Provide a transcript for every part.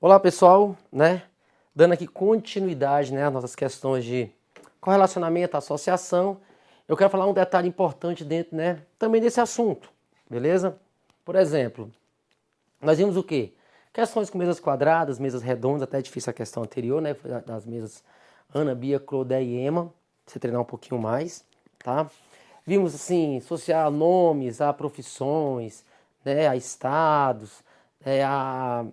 Olá pessoal, Dando aqui continuidade, às nossas questões de correlacionamento, associação, eu quero falar um detalhe importante dentro, também desse assunto, beleza? Por exemplo, nós vimos o quê? Questões com mesas quadradas, mesas redondas, até difícil a questão anterior, das mesas Ana, Bia, Clodé e Emma, você treinar um pouquinho mais, tá? Vimos assim, associar nomes a profissões, a estados, a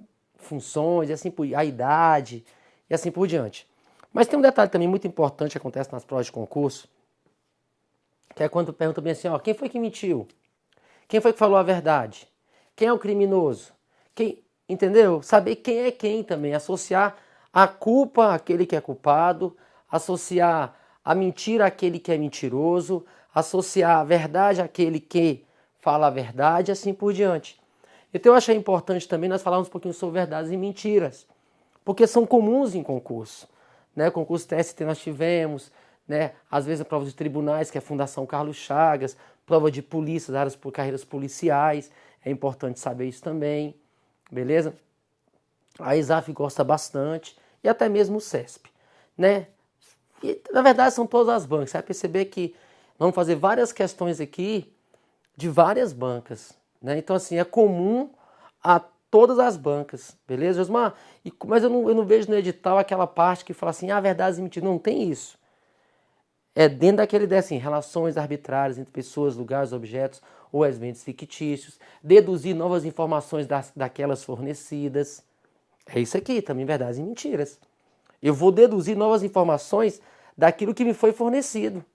funções, e assim a idade e assim por diante. Mas tem um detalhe também muito importante que acontece nas provas de concurso, que é quando pergunta bem assim, ó, quem foi que mentiu? Quem foi que falou a verdade? Quem é o criminoso? Quem, entendeu? Saber quem é quem também, associar a culpa àquele que é culpado, associar a mentira àquele que é mentiroso, associar a verdade àquele que fala a verdade, assim por diante. Então eu achei importante também nós falarmos um pouquinho sobre verdades e mentiras, porque são comuns em concurso. Concurso TST nós tivemos, às vezes a prova de tribunais, que é a Fundação Carlos Chagas, prova de polícia, áreas por carreiras policiais, é importante saber isso também, beleza? A ESAF gosta bastante, e até mesmo o CESP, E, na verdade são todas as bancas, você vai perceber que vamos fazer várias questões aqui de várias bancas, Então assim, é comum a todas as bancas, beleza, Josmar? Mas eu não vejo no edital aquela parte que fala assim, verdades e mentiras, não tem isso. É dentro daquele ideia assim, relações arbitrárias entre pessoas, lugares, objetos ou eventos fictícios, deduzir novas informações daquelas fornecidas. É isso aqui, também verdades e mentiras. Eu vou deduzir novas informações daquilo que me foi fornecido.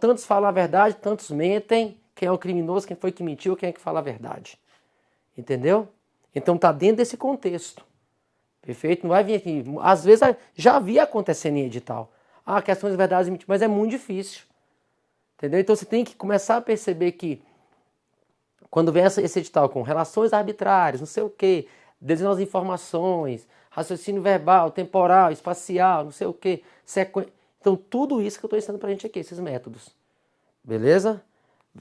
Tantos falam a verdade, tantos mentem. Quem é o criminoso, quem foi que mentiu, quem é que fala a verdade. Entendeu? Então tá dentro desse contexto. Perfeito? Não vai vir aqui. Às vezes já havia acontecendo em edital. Questões de verdade e mentiras, mas é muito difícil. Entendeu? Então você tem que começar a perceber que quando vem esse edital com relações arbitrárias, não sei o quê, desenhando as informações, raciocínio verbal, temporal, espacial, não sei o quê, sequência. Então tudo isso que eu estou ensinando pra gente aqui, esses métodos. Beleza?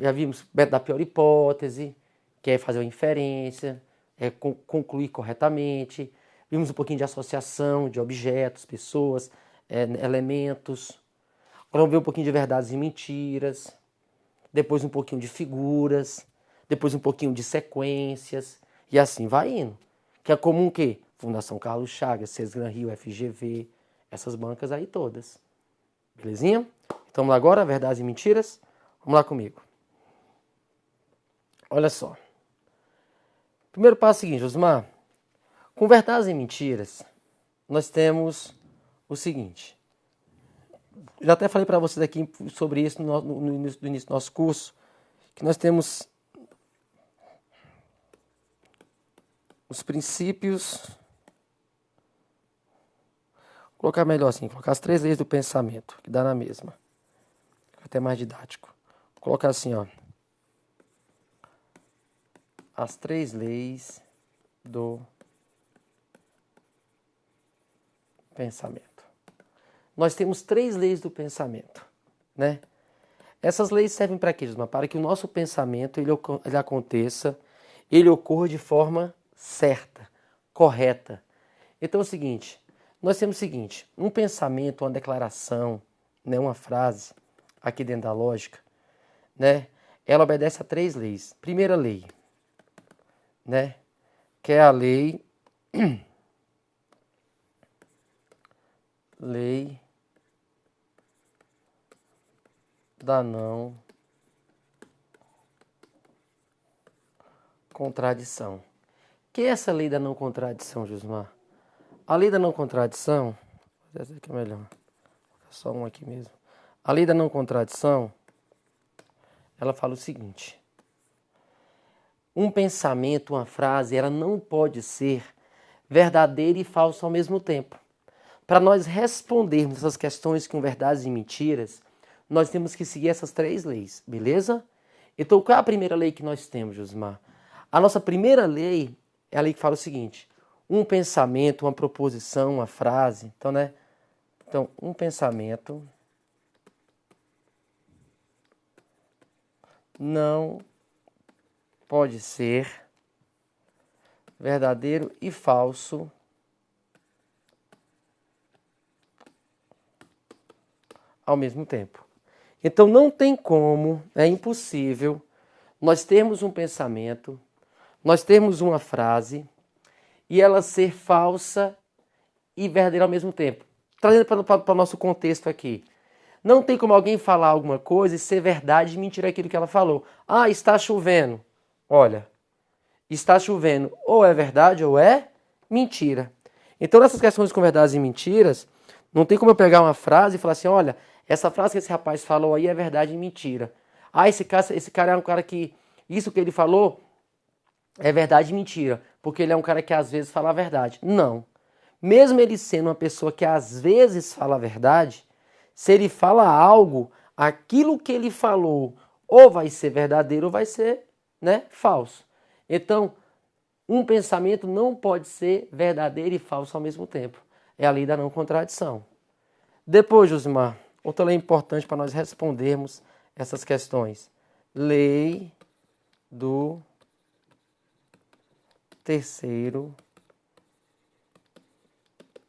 Já vimos o método da pior hipótese, que é fazer uma inferência, concluir corretamente. Vimos um pouquinho de associação de objetos, pessoas, elementos. Agora vamos ver um pouquinho de verdades e mentiras. Depois um pouquinho de figuras. Depois um pouquinho de sequências. E assim vai indo. Que é comum o quê? Fundação Carlos Chagas, Sesgran Rio, FGV. Essas bancas aí todas. Belezinha? Então vamos lá agora, verdades e mentiras. Vamos lá comigo. Olha só. Primeiro passo é o seguinte, Osmar. Com verdades e mentiras, nós temos o seguinte. Já até falei para vocês aqui sobre isso no início do nosso curso, que nós temos os princípios, vou colocar melhor assim, colocar as 3 leis do pensamento, que dá na mesma. Fica até mais didático. Vou colocar assim, ó. As 3 leis do pensamento. Nós temos 3 leis do pensamento, Essas leis servem para quê, Gisma? Para que o nosso pensamento ele aconteça, ele ocorra de forma certa, correta. Então é o seguinte, nós temos o seguinte, um pensamento, uma declaração, uma frase, aqui dentro da lógica, ela obedece a 3 leis. Primeira lei, que é a lei da não contradição. Que é essa lei da não contradição, Josmar? A lei da não contradição, essa aqui é melhor, só um aqui mesmo. A lei da não contradição, ela fala o seguinte: um pensamento, uma frase, ela não pode ser verdadeira e falsa ao mesmo tempo. Para nós respondermos essas questões com verdades e mentiras, nós temos que seguir essas 3 leis, beleza? Então, qual é a primeira lei que nós temos, Josmar? A nossa primeira lei é a lei que fala o seguinte: um pensamento, uma proposição, uma frase. Então, um pensamento não pode ser verdadeiro e falso ao mesmo tempo. Então não tem como, é impossível nós termos um pensamento, nós termos uma frase e ela ser falsa e verdadeira ao mesmo tempo. Trazendo para o nosso contexto aqui. Não tem como alguém falar alguma coisa e ser verdade e mentira aquilo que ela falou. Ah, está chovendo. Olha, está chovendo. Ou é verdade ou é mentira. Então, nessas questões com verdades e mentiras, não tem como eu pegar uma frase e falar assim, olha, essa frase que esse rapaz falou aí é verdade e mentira. Ah, esse cara é um cara que, isso que ele falou é verdade e mentira, porque ele é um cara que às vezes fala a verdade. Não. Mesmo ele sendo uma pessoa que às vezes fala a verdade, se ele fala algo, aquilo que ele falou ou vai ser verdadeiro ou vai ser, né, falso. Então, um pensamento não pode ser verdadeiro e falso ao mesmo tempo. É a lei da não contradição. Depois, Josimar, outra lei importante para nós respondermos essas questões. Lei do terceiro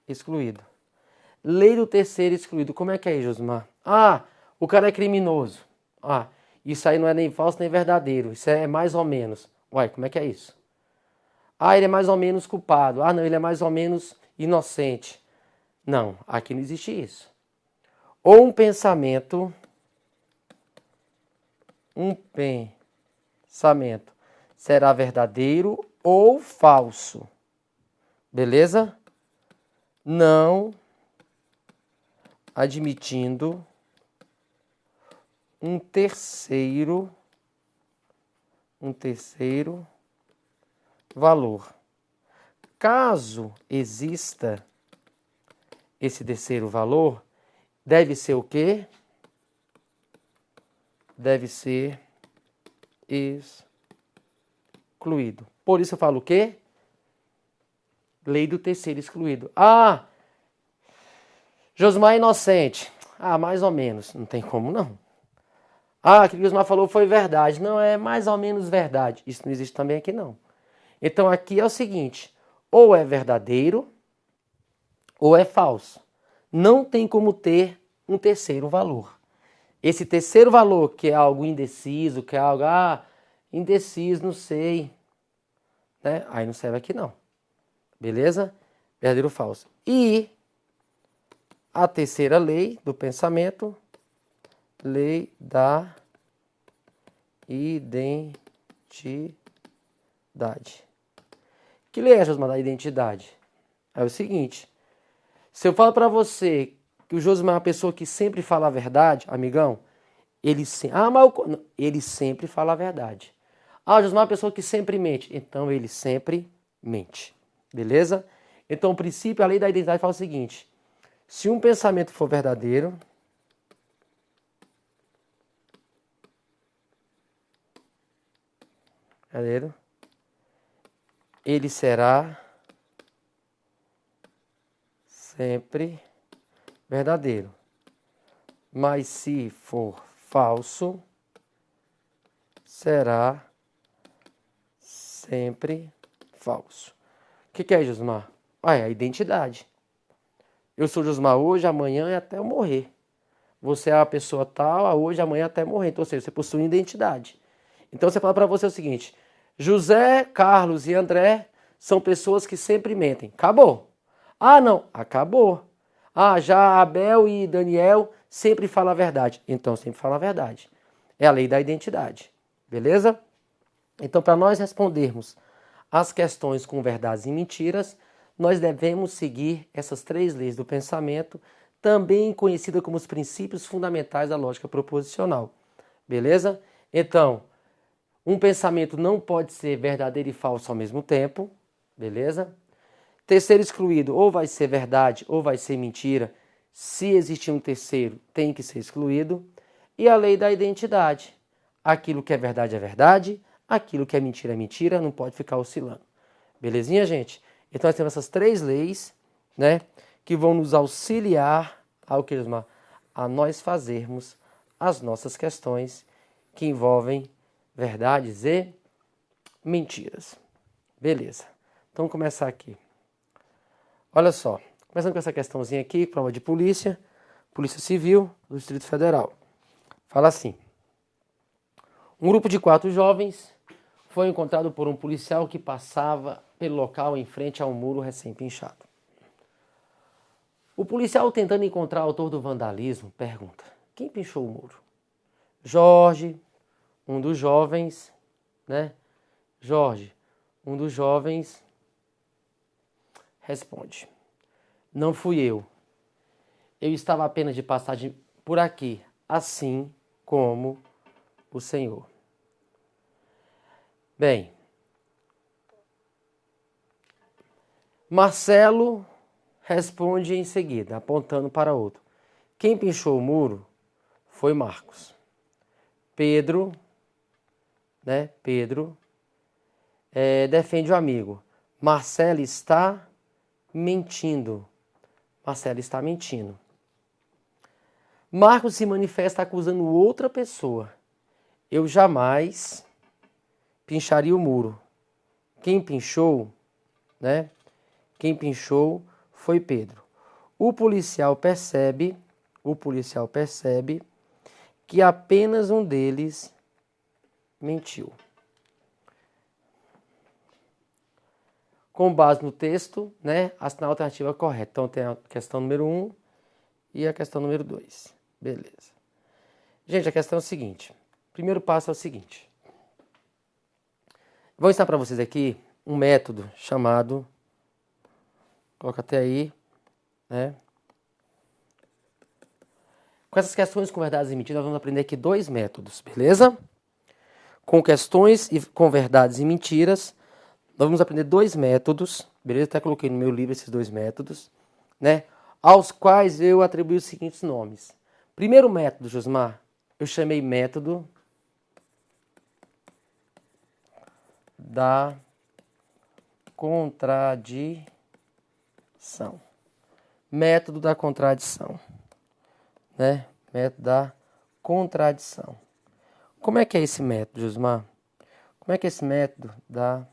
excluído. Lei do terceiro excluído. Como é que é aí, Josimar? Ah, o cara é criminoso. Ah, isso aí não é nem falso nem verdadeiro. Isso é mais ou menos. Uai, como é que é isso? Ah, ele é mais ou menos culpado. Ah, não, ele é mais ou menos inocente. Não, aqui não existe isso. Ou um pensamento será verdadeiro ou falso. Beleza? Não admitindo um terceiro valor. Caso exista esse terceiro valor, deve ser o quê? Deve ser excluído. Por isso eu falo o quê? Lei do terceiro excluído. Ah, Josmar é inocente. Ah, mais ou menos. Não tem como não. Ah, aquilo que o Josmar falou foi verdade. Não, é mais ou menos verdade. Isso não existe também aqui não. Então aqui é o seguinte, ou é verdadeiro ou é falso. Não tem como ter um terceiro valor. Esse terceiro valor, que é algo indeciso, que é algo, indeciso, não sei, né? Aí não serve aqui não. Beleza? Verdadeiro ou falso. E a terceira lei do pensamento, lei da identidade. Que lei é essa, da identidade? É o seguinte, se eu falo para você que o Josimar é uma pessoa que sempre fala a verdade, amigão, ele sempre fala a verdade. Ah, o Josimar é uma pessoa que sempre mente, então ele sempre mente. Beleza? Então o princípio, a lei da identidade fala o seguinte, se um pensamento for verdadeiro, ele será sempre verdadeiro. Mas se for falso, será sempre falso. O que é, Josimar? É a identidade. Eu sou Josimar hoje, amanhã e até eu morrer. Você é a pessoa tal, hoje, amanhã até morrer. Então, ou seja, você possui identidade. Então, você fala para você o seguinte, José, Carlos e André são pessoas que sempre mentem. Acabou. Ah, não. Acabou. Ah, já Abel e Daniel sempre falam a verdade. Então, sempre fala a verdade. É a lei da identidade. Beleza? Então, para nós respondermos as questões com verdades e mentiras, nós devemos seguir essas três leis do pensamento, também conhecida como os princípios fundamentais da lógica proposicional. Beleza? Então, um pensamento não pode ser verdadeiro e falso ao mesmo tempo. Beleza? Terceiro excluído, ou vai ser verdade ou vai ser mentira. Se existir um terceiro, tem que ser excluído. E a lei da identidade. Aquilo que é verdade, aquilo que é mentira, não pode ficar oscilando. Belezinha, gente? Então nós temos essas três leis, né, que vão nos auxiliar a nós fazermos as nossas questões que envolvem verdades e mentiras. Beleza. Então vamos começar aqui. Olha só, começando com essa questãozinha aqui, prova de polícia, Polícia Civil do Distrito Federal. Fala assim: um grupo de 4 jovens foi encontrado por um policial que passava pelo local em frente a um muro recém-pinchado. O policial, tentando encontrar o autor do vandalismo, pergunta: quem pinchou o muro? Jorge, um dos jovens, né? Jorge, um dos jovens, responde: não fui eu. Eu estava apenas de passagem por aqui, assim como o senhor. Bem, Marcelo responde em seguida, apontando para outro: quem pinchou o muro foi Marcos. Pedro, né? Pedro defende o amigo: Marcelo está mentindo. Marcelo está mentindo. Marcos se manifesta acusando outra pessoa: eu jamais pincharia o muro. Quem pinchou, né? Quem pinchou foi Pedro. O policial percebe que apenas um deles mentiu. Com base no texto, né, assinar a alternativa correta. Então tem a questão número 1 e a questão número 2. Beleza. Gente, a questão é o seguinte. O primeiro passo é o seguinte. Vou ensinar para vocês aqui um método chamado, coloca até aí, né? Com essas questões com verdades e mentiras, nós vamos aprender aqui 2 métodos, beleza? Com questões e com verdades e mentiras, nós vamos aprender 2 métodos, beleza? Até coloquei no meu livro esses 2 métodos, né? Aos quais eu atribuí os seguintes nomes. Primeiro método, Josmar, eu chamei método da contradição. Método da contradição, né? Método da contradição. Como é que é esse método, Josmar? Como é que é esse método da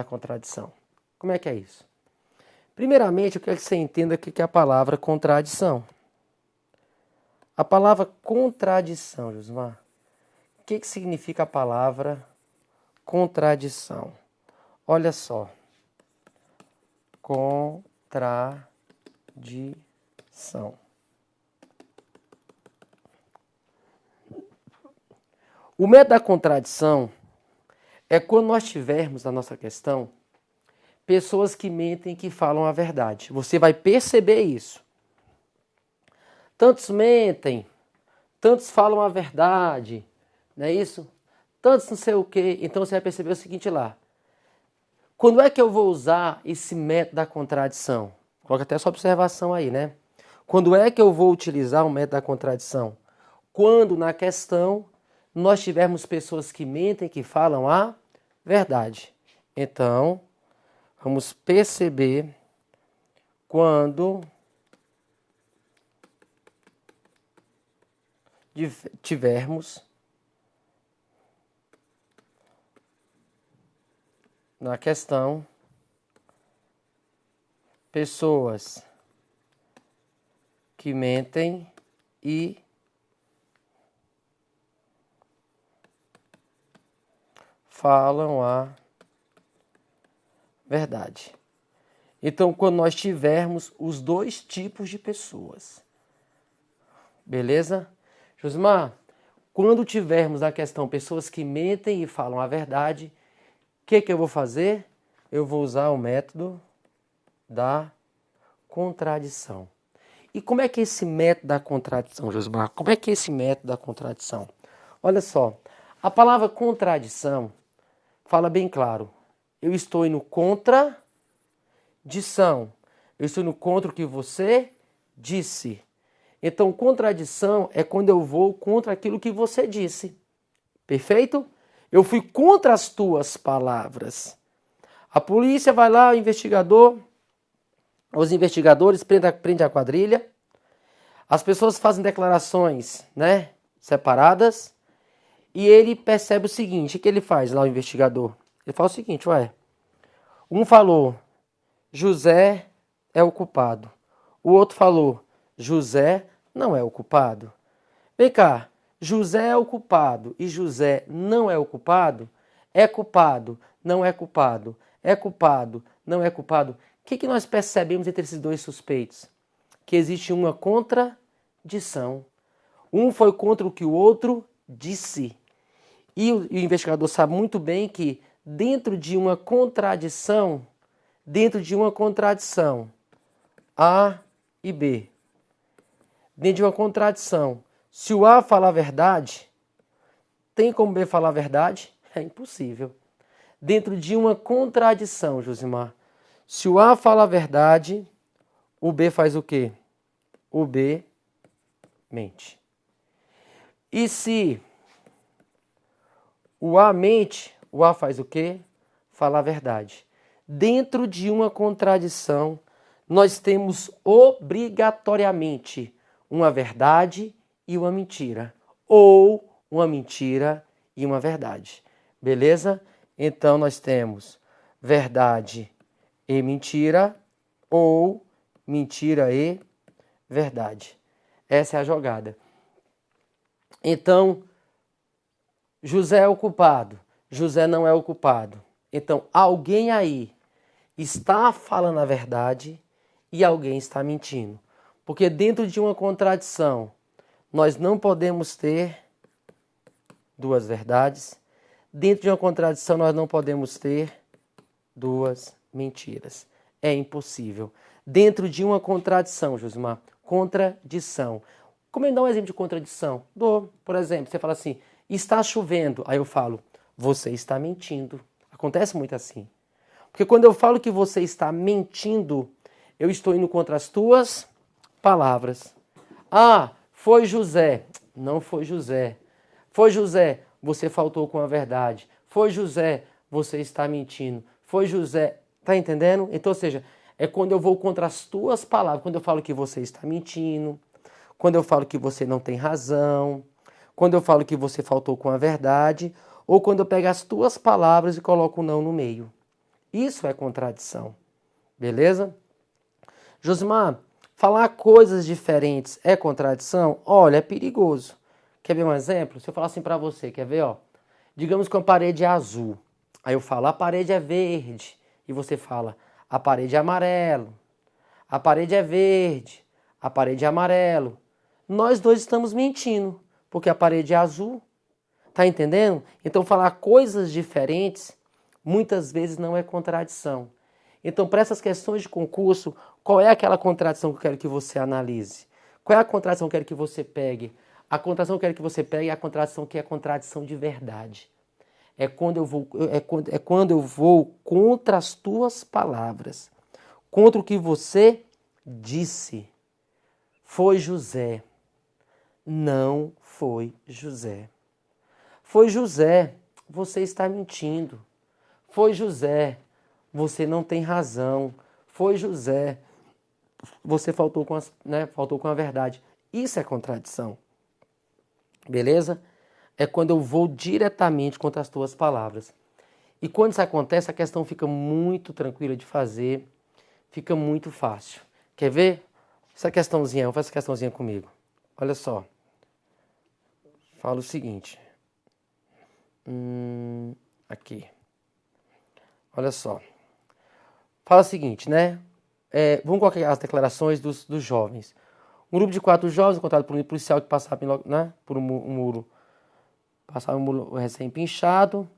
contradição? Como é que é isso? Primeiramente, eu quero que você entenda o que é a palavra contradição. A palavra contradição, Josmar. O que significa a palavra contradição? Olha só. Contradição. O método da contradição é quando nós tivermos na nossa questão pessoas que mentem e que falam a verdade. Você vai perceber isso. Tantos mentem, tantos falam a verdade, não é isso? Tantos não sei o quê. Então você vai perceber o seguinte lá. Quando é que eu vou usar esse método da contradição? Coloca até essa observação aí, né? Quando é que eu vou utilizar o método da contradição? Quando na questão nós tivermos pessoas que mentem, que falam a verdade. Então, vamos perceber quando tivermos na questão pessoas que mentem e falam a verdade. Então, quando nós tivermos os 2 tipos de pessoas, beleza? Josmar, quando tivermos na questão pessoas que mentem e falam a verdade, o que eu vou fazer? Eu vou usar o método da contradição. E como é que é esse método da contradição, Josmar? Como é que é esse método da contradição? Olha só, a palavra contradição fala bem claro. Eu estou indo contradição. Eu estou indo contra o que você disse. Então, contradição é quando eu vou contra aquilo que você disse. Perfeito? Eu fui contra as tuas palavras. A polícia vai lá, os investigadores prendem a quadrilha. As pessoas fazem declarações, né, separadas. E ele percebe o seguinte, o que ele faz lá, o investigador? Ele fala o seguinte, ué, um falou, José é o culpado. O outro falou, José não é o culpado. Vem cá, José é o culpado e José não é o culpado? É culpado, não é culpado. É culpado, não é culpado. O que nós percebemos entre esses dois suspeitos? Que existe uma contradição. Um foi contra o que o outro disse. E o investigador sabe muito bem que dentro de uma contradição, A e B, dentro de uma contradição, se o A falar a verdade, tem como B falar a verdade? É impossível. Dentro de uma contradição, Josimar, se o A fala a verdade, o B faz o quê? O B mente. E se o A mente, o A faz o quê? Fala a verdade. Dentro de uma contradição, nós temos obrigatoriamente uma verdade e uma mentira. Ou uma mentira e uma verdade. Beleza? Então nós temos verdade e mentira ou mentira e verdade. Essa é a jogada. Então, José é o culpado. José não é o culpado. Então, alguém aí está falando a verdade e alguém está mentindo. Porque dentro de uma contradição, nós não podemos ter duas verdades. Dentro de uma contradição, nós não podemos ter duas mentiras. É impossível. Dentro de uma contradição, Josimar, contradição. Como eu dou um exemplo de contradição? Dou, por exemplo, você fala assim, está chovendo. Aí eu falo, você está mentindo. Acontece muito assim. Porque quando eu falo que você está mentindo, eu estou indo contra as tuas palavras. Ah, foi José. Não foi José. Foi José, você faltou com a verdade. Foi José, você está mentindo. Foi José, tá entendendo? Então, ou seja, é quando eu vou contra as tuas palavras, quando eu falo que você está mentindo, quando eu falo que você não tem razão, quando eu falo que você faltou com a verdade, ou quando eu pego as tuas palavras e coloco o não no meio. Isso é contradição. Beleza? Josimar, falar coisas diferentes é contradição? Olha, é perigoso. Quer ver um exemplo? Se eu falar assim pra você, quer ver, ó? Digamos que uma parede é azul. Aí eu falo, a parede é verde. E você fala, a parede é amarelo. A parede é verde. A parede é amarelo. Nós dois estamos mentindo, porque a parede é azul. Tá entendendo? Então falar coisas diferentes muitas vezes não é contradição. Então, para essas questões de concurso, qual é aquela contradição que eu quero que você analise? Qual é a contradição que eu quero que você pegue? A contradição que eu quero que você pegue é a contradição que é contradição de verdade. É quando eu vou contra as tuas palavras, contra o que você disse. Foi José. Não foi José. Foi José. Você está mentindo. Foi José. Você não tem razão. Foi José. Você faltou com a verdade. Isso é contradição. Beleza? É quando eu vou diretamente contra as tuas palavras. E quando isso acontece, a questão fica muito tranquila de fazer, fica muito fácil. Quer ver? Essa questãozinha, faz essa questãozinha comigo. Olha só. Fala o seguinte. Aqui. Olha só. Fala o seguinte, né? Vamos colocar as declarações dos jovens. Um grupo de 4 jovens encontrado por um policial que passava por um muro. Passava um muro recém-pinchado.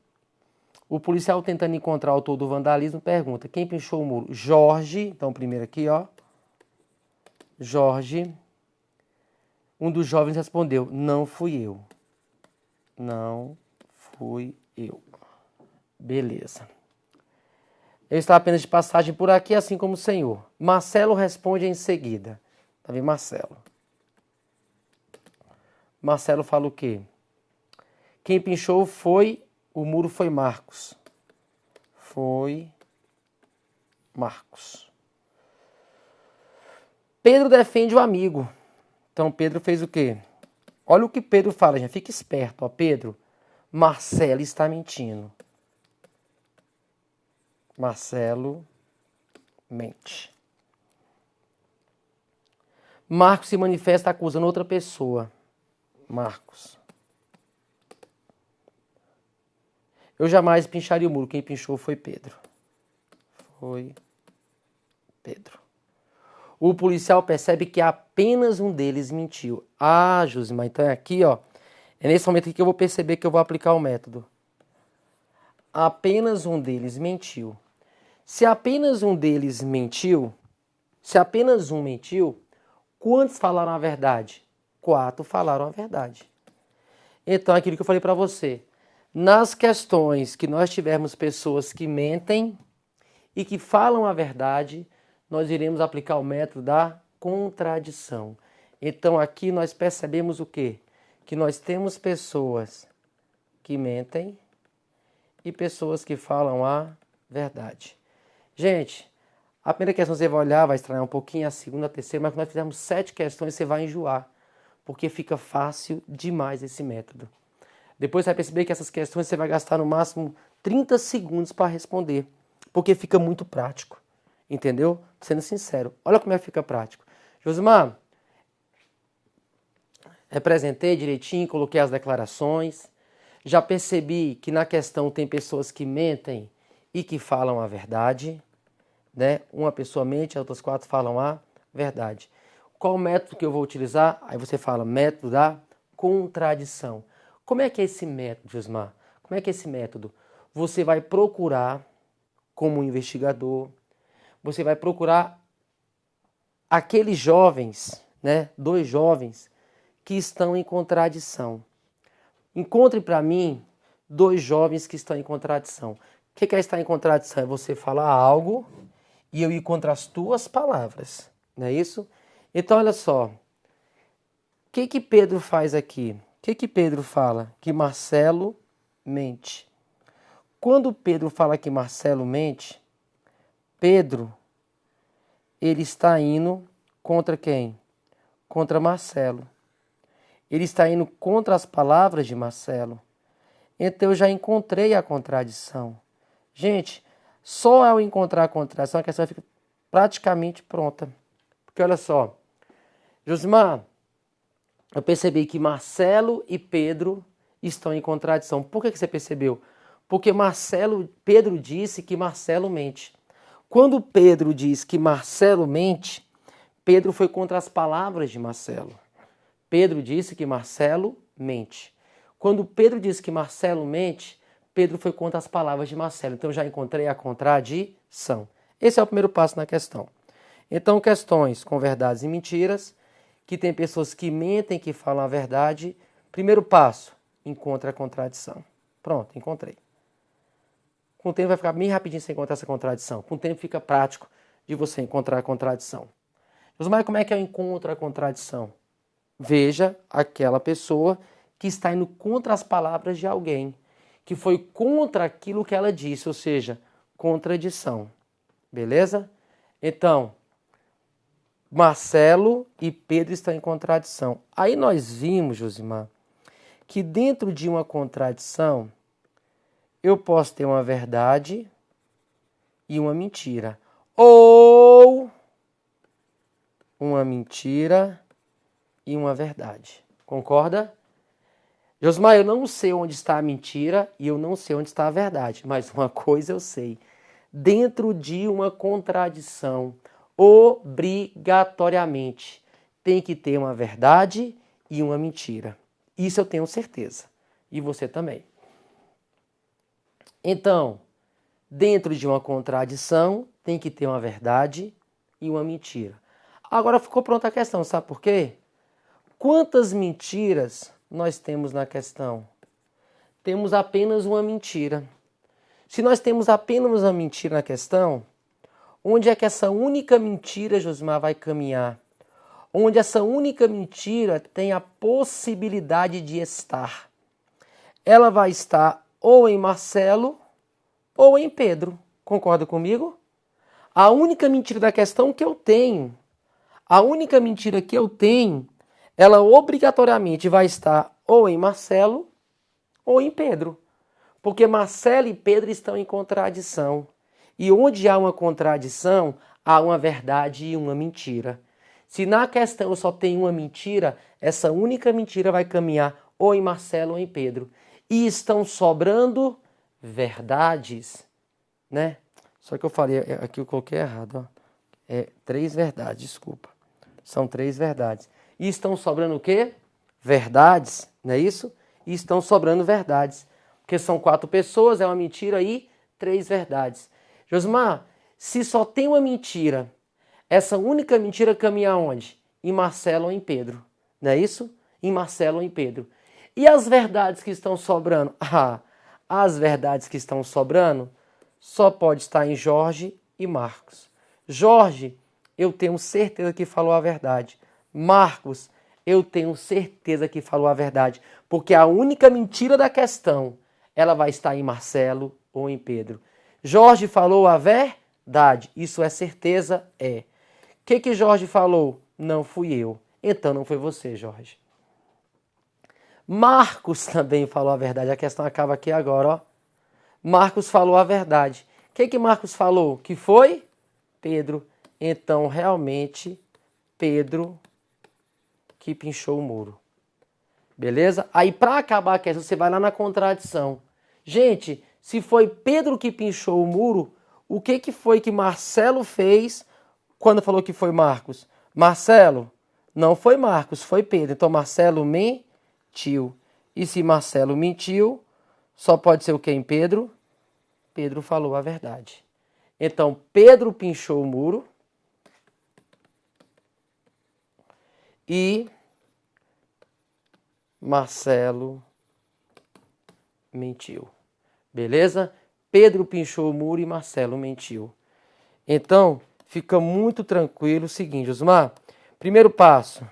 O policial, tentando encontrar o autor do vandalismo, pergunta: quem pinchou o muro? Jorge. Então, primeiro aqui, ó. Jorge. Um dos jovens respondeu: não fui eu. Não fui eu. Beleza. Eu estava apenas de passagem por aqui, assim como o senhor. Marcelo responde em seguida. Tá vendo, Marcelo? Marcelo fala o quê? Quem pinchou o muro foi Marcos. Foi Marcos. Pedro defende o amigo. Então Pedro fez o quê? Olha o que Pedro fala, gente. Fica esperto, ó. Pedro Marcelo está mentindo. Marcelo mente. Marcos se manifesta acusando outra pessoa. Marcos. Eu jamais pincharia o muro. Quem pinchou foi Pedro. Foi Pedro. O policial percebe que apenas um deles mentiu. Ah, Josimar, então é aqui, ó. É nesse momento aqui que eu vou perceber que eu vou aplicar o método. Apenas um deles mentiu. Se apenas um deles mentiu, quantos falaram a verdade? 4 falaram a verdade. Então, aquilo que eu falei para você. Nas questões que nós tivermos pessoas que mentem e que falam a verdade, nós iremos aplicar o método da contradição. Então, aqui nós percebemos o quê? Que nós temos pessoas que mentem e pessoas que falam a verdade. Gente, a primeira questão você vai olhar, vai estranhar um pouquinho, a segunda, a terceira, mas quando nós fizermos 7 questões, você vai enjoar, porque fica fácil demais esse método. Depois você vai perceber que essas questões você vai gastar no máximo 30 segundos para responder, porque fica muito prático, entendeu? Sendo sincero, olha como é que fica prático. Josimar, representei direitinho, coloquei as declarações, já percebi que na questão tem pessoas que mentem e que falam a verdade, né? Uma pessoa mente, as outras 4 falam a verdade. Qual o método que eu vou utilizar? Aí você fala método da contradição. Como é que é esse método, Josmar? Como é que é esse método? Você vai procurar, como investigador, você vai procurar aqueles jovens, né? 2 jovens que estão em contradição. Encontre para mim 2 jovens que estão em contradição. O que é estar em contradição? É você falar algo e eu ir contra as tuas palavras, não é isso? Então, olha só, o que Pedro faz aqui? O que Pedro fala? Que Marcelo mente. Quando Pedro fala que Marcelo mente, Pedro, ele está indo contra quem? Contra Marcelo. Ele está indo contra as palavras de Marcelo. Então eu já encontrei a contradição. Gente, só ao encontrar a contradição a questão fica praticamente pronta. Porque olha só, Josimar, eu percebi que Marcelo e Pedro estão em contradição. Por que você percebeu? Porque Pedro disse que Marcelo mente. Quando Pedro diz que Marcelo mente, Pedro foi contra as palavras de Marcelo. Pedro disse que Marcelo mente. Quando Pedro disse que Marcelo mente, Pedro foi contra as palavras de Marcelo. Então já encontrei a contradição. Esse é o primeiro passo na questão. Então, questões com verdades e mentiras, que tem pessoas que mentem, que falam a verdade. Primeiro passo, encontre a contradição. Pronto, encontrei. Com o tempo vai ficar bem rapidinho você encontrar essa contradição. Com o tempo fica prático de você encontrar a contradição. Mas como é que eu encontro a contradição? Veja aquela pessoa que está indo contra as palavras de alguém, que foi contra aquilo que ela disse, ou seja, contradição. Beleza? Então, Marcelo e Pedro estão em contradição. Aí nós vimos, Josimar, que dentro de uma contradição, eu posso ter uma verdade e uma mentira. Ou uma mentira e uma verdade. Concorda? Josimar, eu não sei onde está a mentira e eu não sei onde está a verdade. Mas uma coisa eu sei. Dentro de uma contradição, obrigatoriamente, tem que ter uma verdade e uma mentira. Isso eu tenho certeza. E você também. Então, dentro de uma contradição, tem que ter uma verdade e uma mentira. Agora ficou pronta a questão, sabe por quê? Quantas mentiras nós temos na questão? Temos apenas uma mentira. Se nós temos apenas uma mentira na questão, onde é que essa única mentira, Josimar, vai caminhar? Onde essa única mentira tem a possibilidade de estar? Ela vai estar ou em Marcelo ou em Pedro. Concorda comigo? A única mentira da questão que eu tenho, ela obrigatoriamente vai estar ou em Marcelo ou em Pedro. Porque Marcelo e Pedro estão em contradição. E onde há uma contradição, há uma verdade e uma mentira. Se na questão eu só tenho uma mentira, essa única mentira vai caminhar ou em Marcelo ou em Pedro. E estão sobrando verdades, né? Só que eu falei, aqui eu coloquei errado, ó. É 3 verdades, desculpa. São 3 verdades. E estão sobrando o quê? Verdades, não é isso? E estão sobrando verdades. Porque são 4 pessoas, é uma mentira e 3 verdades. Josmar, se só tem uma mentira, essa única mentira caminha aonde? Em Marcelo ou em Pedro. Não é isso? Em Marcelo ou em Pedro. E as verdades que estão sobrando? Ah, as verdades que estão sobrando só pode estar em Jorge e Marcos. Jorge, eu tenho certeza que falou a verdade. Marcos, eu tenho certeza que falou a verdade. Porque a única mentira da questão, ela vai estar em Marcelo ou em Pedro. Jorge falou a verdade. Isso é certeza? É. O que Jorge falou? Não fui eu. Então não foi você, Jorge. Marcos também falou a verdade. A questão acaba aqui agora, ó. Marcos falou a verdade. O que Marcos falou? Que foi? Pedro. Então, realmente, Pedro que pinchou o muro. Beleza? Aí, para acabar a questão, você vai lá na contradição. Gente, se foi Pedro que pinchou o muro, o que foi que Marcelo fez quando falou que foi Marcos? Marcelo, não foi Marcos, foi Pedro. Então, Marcelo mentiu. E se Marcelo mentiu, só pode ser o quê em Pedro? Pedro falou a verdade. Então, Pedro pinchou o muro e Marcelo mentiu. Beleza? Pedro pinchou o muro e Marcelo mentiu. Então, fica muito tranquilo o seguinte, Osmar. Primeiro passo,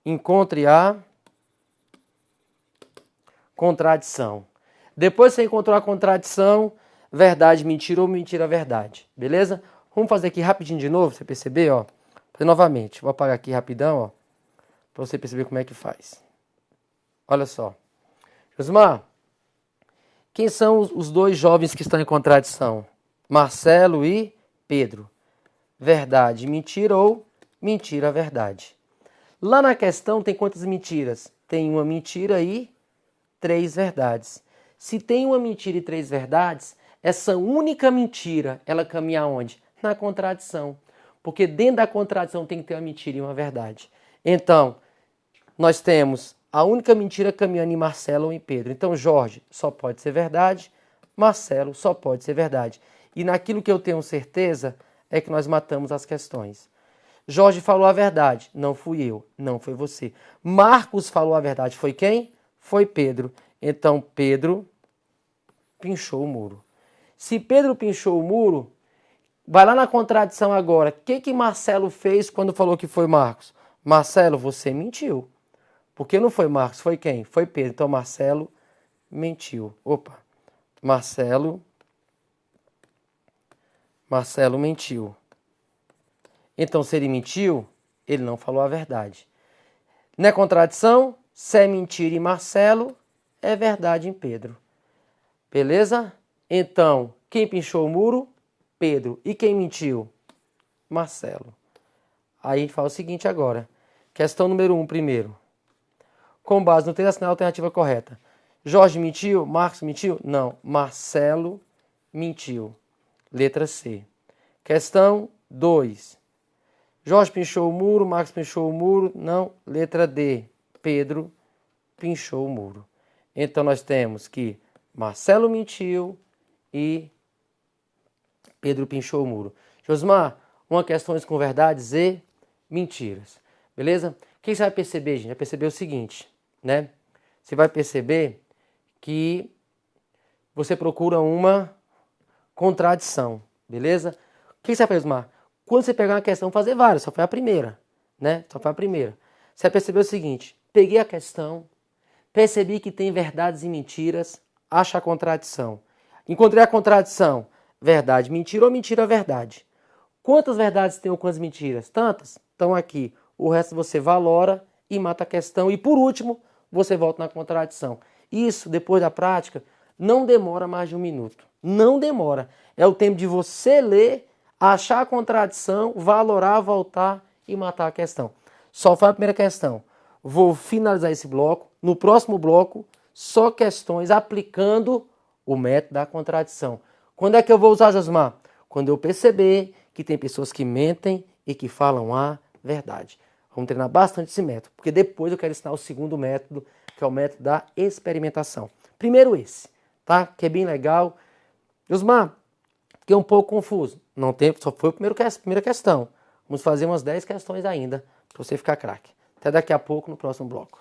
encontre a contradição. Depois que você encontrou a contradição, verdade, mentira ou mentira, verdade. Beleza? Vamos fazer aqui rapidinho de novo, você perceber, ó. Fazer novamente. Vou apagar aqui rapidão, ó, para você perceber como é que faz. Olha só. Osmar, quem são os 2 jovens que estão em contradição? Marcelo e Pedro. Verdade, mentira ou mentira, verdade. Lá na questão tem quantas mentiras? Tem uma mentira e 3 verdades. Se tem uma mentira e 3 verdades, essa única mentira, ela caminha aonde? Na contradição. Porque dentro da contradição tem que ter uma mentira e uma verdade. Então, nós temos a única mentira caminhando em Marcelo ou em Pedro. Então, Jorge só pode ser verdade, Marcelo só pode ser verdade. E naquilo que eu tenho certeza é que nós matamos as questões. Jorge falou a verdade, não fui eu, não foi você. Marcos falou a verdade, foi quem? Foi Pedro. Então, Pedro pinchou o muro. Se Pedro pinchou o muro, vai lá na contradição agora. O que Marcelo fez quando falou que foi Marcos? Marcelo, você mentiu. Porque não foi Marcos, foi quem? Foi Pedro. Então, Marcelo mentiu. Opa. Marcelo mentiu. Então, se ele mentiu, ele não falou a verdade. Não é contradição? Se é mentira em Marcelo, é verdade em Pedro. Beleza? Então, quem pinchou o muro? Pedro. E quem mentiu? Marcelo. Aí a gente fala o seguinte agora. Questão número 1 primeiro. Com base no texto, assinale a alternativa correta. Jorge mentiu? Marcos mentiu? Não. Marcelo mentiu. Letra C. Questão 2. Jorge pinchou o muro, Marcos pinchou o muro? Não. Letra D. Pedro pinchou o muro. Então nós temos que Marcelo mentiu e Pedro pinchou o muro. Josmar, uma questão com verdades e mentiras. Beleza? O que você vai perceber, gente? Vai perceber o seguinte, né? Você vai perceber que você procura uma contradição, beleza? O que você vai fazer, Josmar? Quando você pegar uma questão, fazer várias, só foi a primeira, né? Só foi a primeira. Você vai perceber o seguinte, peguei a questão, percebi que tem verdades e mentiras, acha a contradição. Encontrei a contradição, verdade, mentira ou mentira, verdade. Quantas verdades tem ou quantas mentiras? Tantas? Estão aqui. O resto você valora e mata a questão. E por último, você volta na contradição. Isso, depois da prática, não demora mais de 1 minuto. Não demora. É o tempo de você ler, achar a contradição, valorar, voltar e matar a questão. Só foi a primeira questão. Vou finalizar esse bloco. No próximo bloco, só questões aplicando o método da contradição. Quando é que eu vou usar, Josmar? Quando eu perceber que tem pessoas que mentem e que falam a verdade. Vamos treinar bastante esse método, porque depois eu quero ensinar o segundo método, que é o método da experimentação. Primeiro esse, tá? Que é bem legal. Josmar, fiquei um pouco confuso. Não tem, só foi a primeira questão. Vamos fazer umas 10 questões ainda, para você ficar craque. Até daqui a pouco no próximo bloco.